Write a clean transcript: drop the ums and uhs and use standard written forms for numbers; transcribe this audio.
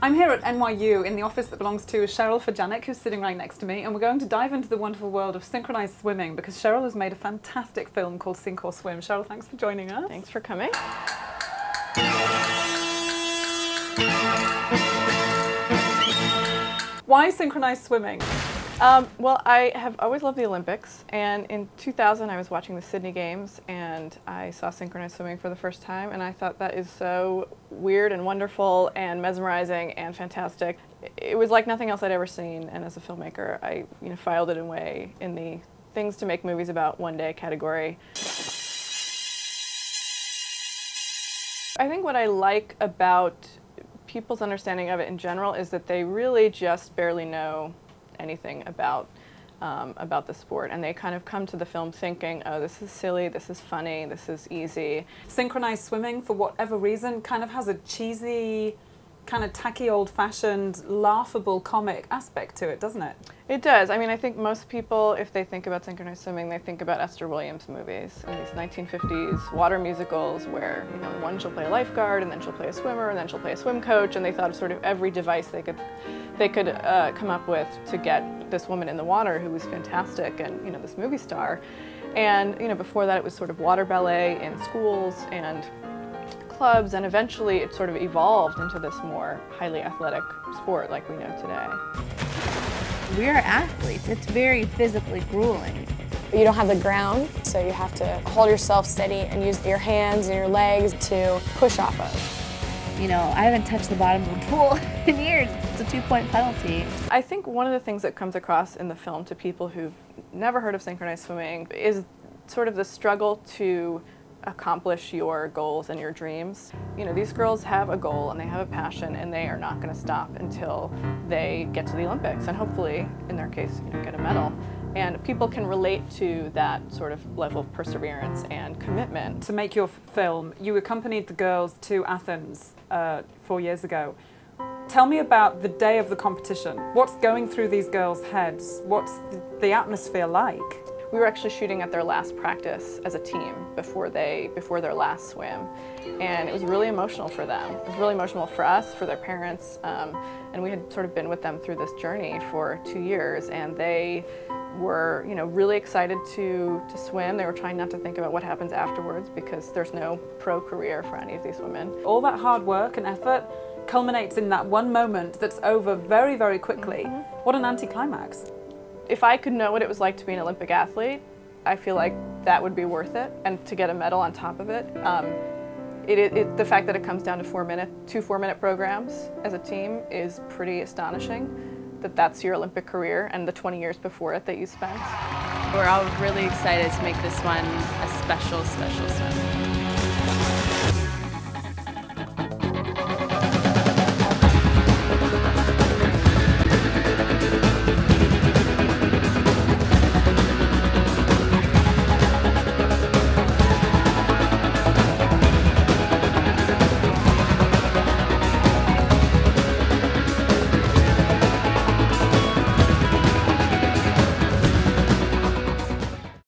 I'm here at NYU in the office that belongs to Cheryl Furjanic, who's sitting right next to me, and we're going to dive into the wonderful world of synchronized swimming because Cheryl has made a fantastic film called Sink or Swim. Cheryl, thanks for joining us. Thanks for coming. Why synchronized swimming? Well, I have always loved the Olympics, and in 2000 I was watching the Sydney Games and I saw synchronized swimming for the first time, and I thought that is so weird and wonderful and mesmerizing and fantastic. It was like nothing else I'd ever seen, and as a filmmaker I filed it away in the things to make movies about one day category. I think what I like about people's understanding of it in general is that they really just barely know anything about the sport, and they kind of come to the film thinking, oh, this is silly, this is funny, this is easy. Synchronized swimming, for whatever reason, kind of has a cheesy, kind of tacky, old-fashioned, laughable comic aspect to it, doesn't it? It does. I mean, I think most people, if they think about synchronized swimming, they think about Esther Williams movies and these 1950s water musicals where, one she'll play a lifeguard, and then she'll play a swimmer, and then she'll play a swim coach, and they thought of sort of every device they could come up with to get this woman in the water who was fantastic and, this movie star. And, before that it was sort of water ballet in schools and clubs, and eventually it sort of evolved into this more highly athletic sport like we know today. We are athletes. It's very physically grueling. You don't have the ground, so you have to hold yourself steady and use your hands and your legs to push off of. I haven't touched the bottom of the pool in years. It's a 2-point penalty. I think one of the things that comes across in the film to people who've never heard of synchronized swimming is sort of the struggle to accomplish your goals and your dreams. These girls have a goal and they have a passion, and they are not going to stop until they get to the Olympics and hopefully, in their case, get a medal. And people can relate to that sort of level of perseverance and commitment. To make your film, you accompanied the girls to Athens 4 years ago. Tell me about the day of the competition. What's going through these girls' heads? What's the atmosphere like? We were actually shooting at their last practice as a team before their last swim, and it was really emotional for them. It was really emotional for us, for their parents, and we had sort of been with them through this journey for 2 years, and they were really excited to swim. They were trying not to think about what happens afterwards because there's no pro career for any of these women. All that hard work and effort culminates in that one moment that's over very, very quickly. What an anticlimax. If I could know what it was like to be an Olympic athlete, I feel like that would be worth it, and to get a medal on top of it. The fact that it comes down to 2 4-minute programs as a team is pretty astonishing, that's your Olympic career and the 20 years before it that you spent. We're all really excited to make this one a special, special swim.